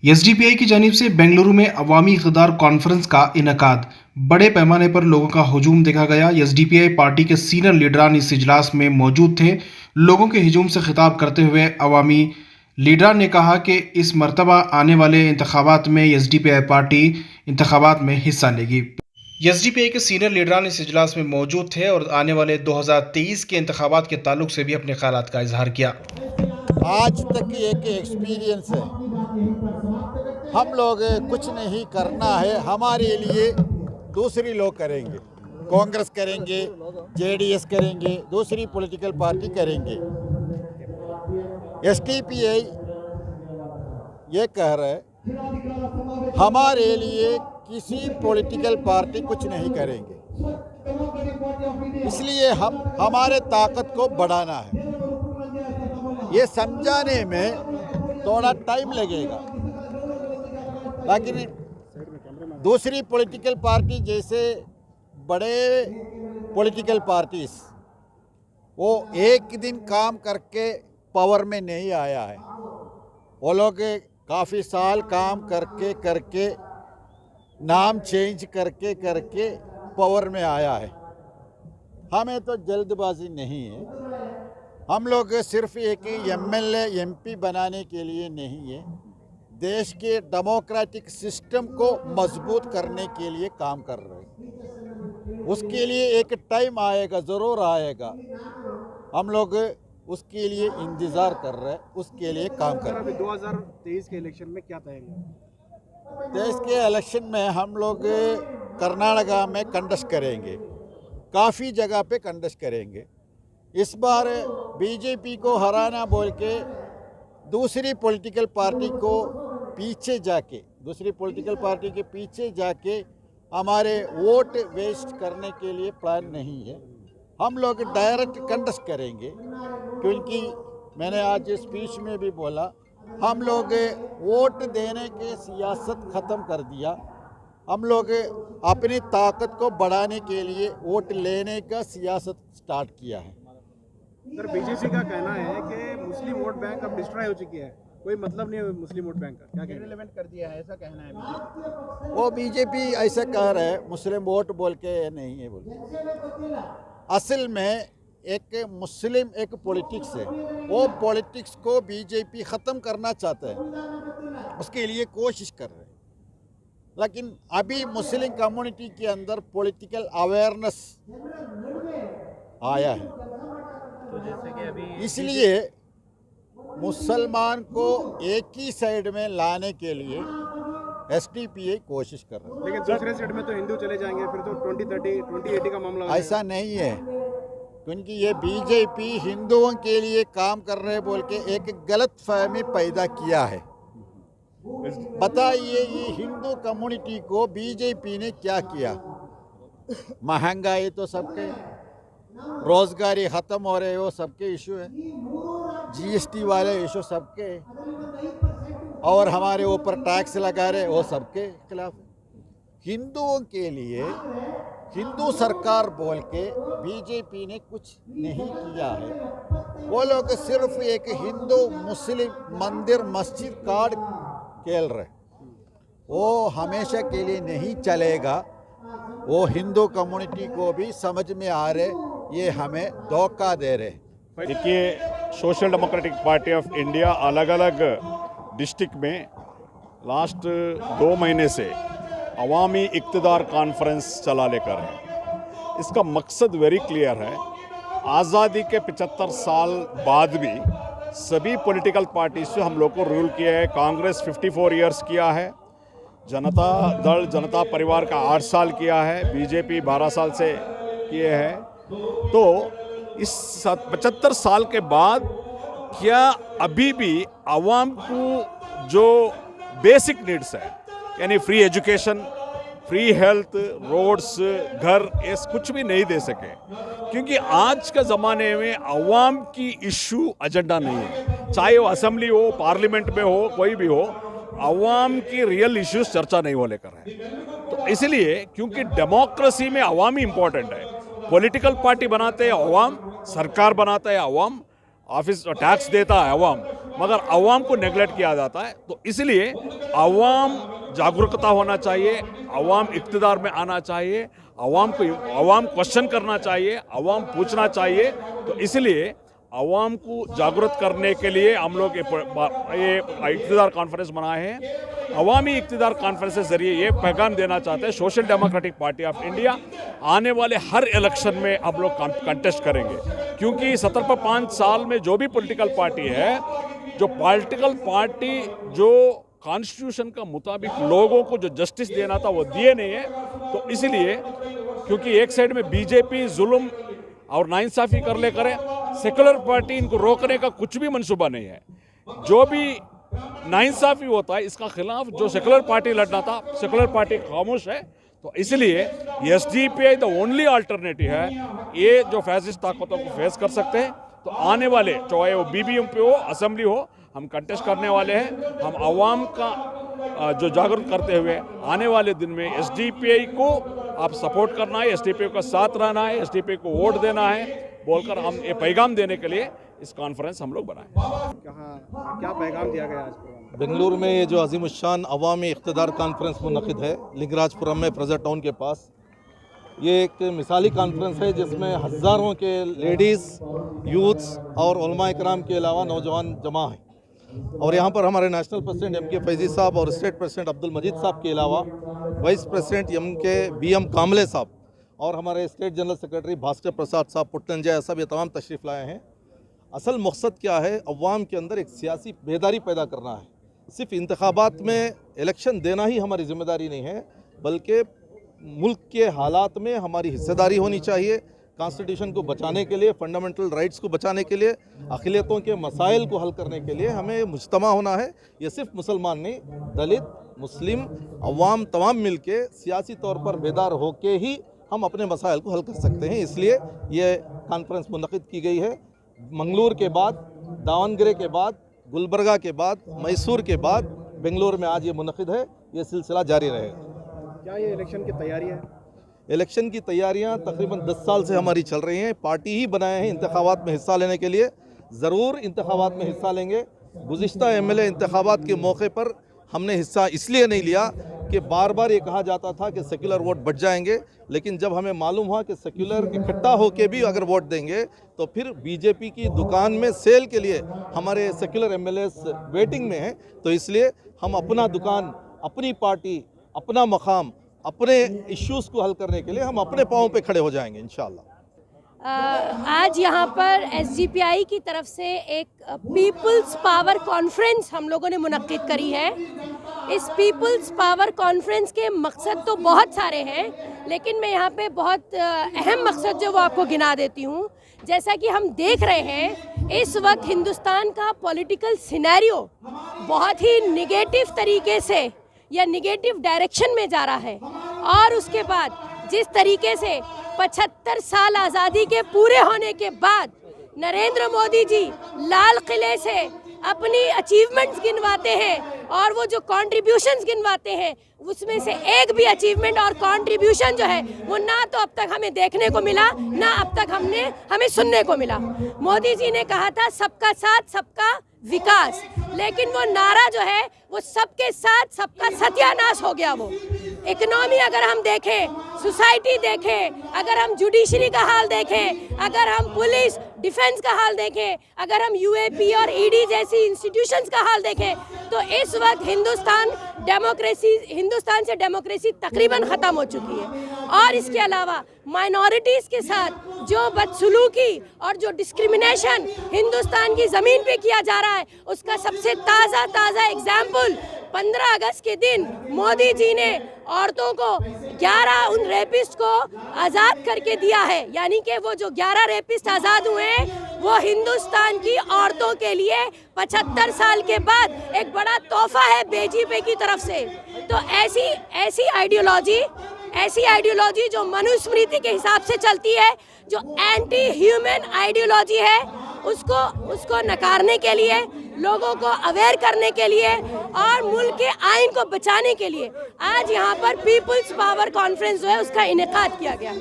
SDPI की जानिब से बेंगलुरु में अवामी इक़्तिदार कॉन्फ्रेंस का इनेकाद। बड़े पैमाने पर लोगों का हुजूम देखा गया। एसडीपीआई पार्टी के सीनियर लीडरान इस इजलास में मौजूद थे। लोगों के हुजूम से खिताब करते हुए अवामी लीडर ने कहा कि इस मरतबा आने वाले इंतखाबात में एसडीपीआई पार्टी इंतखाबात में हिस्सा लेगी। एसडीपीआई के सीनियर लीडरान इस इजलास में मौजूद थे और आने वाले 2023 के इंतखाबात के ताल्लुक से भी अपने ख्यालात का इजहार किया। आज तक एक एक्सपीरियंस है, हम लोग कुछ नहीं करना है, हमारे लिए दूसरी लोग करेंगे, कांग्रेस करेंगे, जेडीएस करेंगे, दूसरी पॉलिटिकल पार्टी करेंगे। एसडीपीआई ये कह रहा है हमारे लिए किसी पॉलिटिकल पार्टी कुछ नहीं करेंगे, इसलिए हम हमारे ताकत को बढ़ाना है। ये समझाने में थोड़ा टाइम लगेगा, लेकिन दूसरी पॉलिटिकल पार्टी जैसे बड़े पॉलिटिकल पार्टीज वो एक दिन काम करके पावर में नहीं आया है। वो लोग काफ़ी साल काम करके नाम चेंज करके पावर में आया है। हमें तो जल्दबाजी नहीं है, हम लोग सिर्फ एक एमएलए एमपी बनाने के लिए नहीं है, देश के डेमोक्रेटिक सिस्टम को मजबूत करने के लिए काम कर रहे हैं। उसके लिए एक टाइम आएगा, ज़रूर आएगा, हम लोग उसके लिए इंतज़ार कर रहे हैं, उसके लिए काम कर रहे हैं। 2023 के इलेक्शन में क्या तैयारी? देश के इलेक्शन में हम लोग कर्नाटका में कंटेस्ट करेंगे, काफ़ी जगह पे कंटेस्ट करेंगे। इस बार बीजेपी को हराना बोल के दूसरी पॉलिटिकल पार्टी को पीछे जाके, दूसरी पॉलिटिकल पार्टी के पीछे जाके हमारे वोट वेस्ट करने के लिए प्लान नहीं है। हम लोग डायरेक्ट कंटेस्ट करेंगे, क्योंकि मैंने आज स्पीच में भी बोला, हम लोग वोट देने के सियासत ख़त्म कर दिया। हम लोग अपनी ताकत को बढ़ाने के लिए वोट लेने का सियासत स्टार्ट किया है। सर, बीजेपी का कहना है कि मुस्लिम वोट बैंक अब डिस्ट्रॉय हो चुकी है, कोई मतलब नहीं है मुस्लिम वोट बैंक का, क्या इररिलेवेंट कर दिया है, ऐसा कहना है बीजेपी। वो बीजेपी ऐसा कह रहा है मुस्लिम वोट बोल के नहीं है बोल। असल में एक मुस्लिम एक पॉलिटिक्स है, वो पॉलिटिक्स को बीजेपी ख़त्म करना चाहता है, उसके लिए कोशिश कर रहे हैं। लेकिन अभी मुस्लिम कम्युनिटी के अंदर पॉलिटिकल अवेयरनेस आया है, तो जैसे कि अभी इसलिए मुसलमान को एक ही साइड में लाने के लिए एसडीपीआई कोशिश कर रहा है। लेकिन दूसरे साइड में तो हिंदू चले जाएंगे, फिर तो 2080 का मामला हो ऐसा नहीं है, क्योंकि ये बीजेपी हिंदुओं के लिए काम कर रहे बोल के एक गलत फहमी पैदा किया है। बताइए ये हिंदू कम्युनिटी को बीजेपी ने क्या किया? महंगाई तो सबके, रोजगारी ख़त्म हो रहे वो सबके इशू है, जीएसटी वाले इशू सबके, और हमारे ऊपर टैक्स लगा रहे वो सबके खिलाफ। हिंदुओं के लिए हिंदू सरकार बोल के बीजेपी ने कुछ नहीं किया है। वो लोग सिर्फ एक हिंदू मुस्लिम मंदिर मस्जिद कार्ड खेल रहे, वो हमेशा के लिए नहीं चलेगा। वो हिंदू कम्युनिटी को भी समझ में आ रहे ये हमें धोखा दे रहे। देखिए, social democratic party of India अलग अलग डिस्ट्रिक्ट में लास्ट 2 महीने से अवामी इक़्तिदार कॉन्फ्रेंस चला लेकर है। इसका मकसद वेरी क्लियर है, आज़ादी के 75 साल बाद भी सभी पॉलिटिकल पार्टी से हम लोग को रूल किया है। कांग्रेस 54 इयर्स किया है, जनता दल जनता परिवार का 8 साल किया है, बीजेपी 12 साल से किए हैं। तो इस 75 साल के बाद क्या अभी भी आवाम को जो बेसिक नीड्स है, यानी free education, free health, roads, घर, ये कुछ भी नहीं दे सके? क्योंकि आज के ज़माने में आवाम की इशू एजेंडा नहीं है, चाहे वो असेंबली हो, पार्लियामेंट में हो, कोई भी हो, आवाम की रियल इश्यूज चर्चा नहीं हो लेकर है। तो इसलिए क्योंकि डेमोक्रेसी में आवाम इम्पोर्टेंट है, पॉलिटिकल पार्टी बनाते हैं आवाम, सरकार बनाता है आवाम, ऑफिस टैक्स देता है आवाम, मगर अवाम को नेगलेक्ट किया जाता है। तो इसलिए अवाम जागरूकता होना चाहिए, अवाम इक़्तिदार में आना चाहिए, अवाम क्वेश्चन करना चाहिए, अवाम पूछना चाहिए। तो इसलिए अवाम को जागरूक करने के लिए हम लोग ये इक़्तिदार कॉन्फ्रेंस बनाए हैं। अवामी इक़्तिदार कॉन्फ्रेंस के जरिए ये पैगाम देना चाहते हैं, social democratic party of India आने वाले हर इलेक्शन में हम लोग कंटेस्ट करेंगे, क्योंकि 5 साल में जो भी पॉलिटिकल पार्टी है, जो पॉलिटिकल पार्टी जो कॉन्स्टिट्यूशन का मुताबिक लोगों को जो जस्टिस देना था वो दिए नहीं है। तो इसलिए क्योंकि एक साइड में बीजेपी जुल्म और नाइंसाफ़ी कर ले करे, सेकुलर पार्टी इनको रोकने का कुछ भी मंसूबा नहीं है। जो भी नाइंसाफ़ी होता है इसका खिलाफ जो सेकुलर पार्टी लड़ना था, सेकुलर पार्टी खामोश है। तो इसलिए एसडीपीआई द ओनली अल्टरनेटिव है, ये जो फैसिस्ट ताकतों को फेस कर सकते हैं। तो आने वाले चाहे वो बीबीएमपी हो, असेंबली हो, हम कंटेस्ट करने वाले हैं। हम आवाम का जो जागरूक करते हुए आने वाले दिन में एसडीपीआई को आप सपोर्ट करना है, एसडीपीआई का साथ रहना है, एसडीपीआई को वोट देना है बोलकर हम ये पैगाम देने के लिए इस कॉन्फ्रेंस हम लोग बनाए। क्या पैगाम दिया गया आज प्रोग्राम में? बेंगलुरु में ये जो अजीमुशान अवामी इक़्तिदार कॉन्फ्रेंस मुनक़िद है लिंगराजपुरम में फ्रेजर टाउन के पास, ये एक मिसाली कॉन्फ्रेंस है जिसमें हज़ारों के लेडीज़, यूथ्स और उलमा इकराम के अलावा नौजवान जमा हैं। और यहाँ पर हमारे नेशनल प्रेसिडेंट एम.के. फैज़ी साहब और स्टेट प्रेसिडेंट अब्दुल मजीद साहब के अलावा वाइस प्रेसिडेंट एम.के. बी.एम. कामले साहब और हमारे स्टेट जनरल सेक्रेटरी भास्कर प्रसाद साहब पुट्टनजय साहब, ये तमाम तशरीफ़ लाए हैं। असल मकसद क्या है, अवाम के अंदर एक सियासी बेदारी पैदा करना है। सिर्फ इंतखाबात में इलेक्शन देना ही हमारी ज़िम्मेदारी नहीं है, बल्कि मुल्क के हालात में हमारी हिस्सेदारी होनी चाहिए। कॉन्स्टिट्यूशन को बचाने के लिए, फंडामेंटल राइट्स को बचाने के लिए, अक़लियतों के मसाइल को हल करने के लिए हमें मुज्तमा होना है। ये सिर्फ मुसलमान नहीं, दलित, मुस्लिम, अवाम तमाम मिल के सियासी तौर पर बेदार होके ही हम अपने मसाइल को हल कर सकते हैं। इसलिए ये कॉन्फ्रेंस मुनक़िद की गई है। मंगलूर के बाद, दावनगरे के बाद, गुलबर्गा के बाद, मैसूर के बाद बेंगलुरु में आज ये मुनक़िद है। ये सिलसिला जारी रहेगा। क्या ये इलेक्शन की तैयारी है? इलेक्शन की तैयारियां तकरीबन 10 साल से हमारी चल रही हैं। पार्टी ही बनाए हैं इंतखाबात में हिस्सा लेने के लिए, ज़रूर इंतखाबात में हिस्सा लेंगे। गुज़िश्ता एमएलए इंतखाबात के मौके पर हमने हिस्सा इसलिए नहीं लिया कि बार बार ये कहा जाता था कि सेक्युलर वोट बढ़ जाएंगे, लेकिन जब हमें मालूम हुआ कि सेक्युलर इकट्ठा होके भी अगर वोट देंगे तो फिर बीजेपी की दुकान में सेल के लिए हमारे सेक्युलर एमएलएस वेटिंग में हैं। तो इसलिए हम अपना दुकान, अपनी पार्टी, अपना मकाम, अपने इश्यूज़ को हल करने के लिए हम अपने पाँव पे खड़े हो जाएंगे इंशाअल्लाह। आज यहाँ पर एसडीपीआई की तरफ से एक पीपल्स पावर कॉन्फ्रेंस हम लोगों ने मुनक्किद करी है। इस पीपल्स पावर कॉन्फ्रेंस के मकसद तो बहुत सारे हैं, लेकिन मैं यहाँ पे बहुत अहम मकसद जो वो आपको गिना देती हूँ। जैसा कि हम देख रहे हैं इस वक्त हिंदुस्तान का पॉलिटिकल सिनेरियो बहुत ही निगेटिव तरीके से या निगेटिव डायरेक्शन में जा रहा है। और उसके बाद जिस तरीके से 75 साल आज़ादी के पूरे होने के बाद नरेंद्र मोदी जी लाल किले से अपनी अचीवमेंट्स गिनवाते हैं और वो जो कॉन्ट्रीब्यूशंस गिनवाते हैं उसमें से एक भी अचीवमेंट और कंट्रीब्यूशन जो है वो ना तो अब तक हमें देखने को मिला, ना अब तक हमें सुनने को मिला। मोदी जी ने कहा था सबका साथ सबका विकास, लेकिन वो नारा जो है वो सबके साथ सबका सत्यानाश हो गया। वो इकोनॉमी अगर हम देखें, सोसाइटी देखें, अगर हम जुडिशरी का हाल देखें, अगर हम पुलिस डिफेंस का हाल देखें, अगर हम यूएपी और ईडी जैसी इंस्टीट्यूशंस का हाल देखें, तो इस वक्त हिंदुस्तान से डेमोक्रेसी तकरीबन ख़त्म हो चुकी है। और इसके अलावा माइनॉरिटीज़ के साथ जो बदसलूकी और जो डिस्क्रिमिनेशन हिंदुस्तान की ज़मीन पे किया जा रहा है, उसका सबसे ताज़ा एग्जाम्पल 15 अगस्त के दिन मोदी जी ने औरतों को 11 उन रेपिस्ट को आज़ाद करके दिया है। यानी कि वो जो 11 रेपिस्ट आज़ाद हुए हैं वो हिंदुस्तान की औरतों के लिए 75 साल के बाद एक बड़ा तोहफा है बीजेपी की तरफ से। तो ऐसी आइडियोलॉजी जो मनुस्मृति के हिसाब से चलती है, जो एंटी ह्यूमन आइडियोलॉजी है, उसको नकारने के लिए, लोगों को अवेयर करने के लिए और मुल्क के आइन को बचाने के लिए आज यहाँ पर पीपल्स पावर कॉन्फ्रेंस जो है उसका इनेकाद किया गया।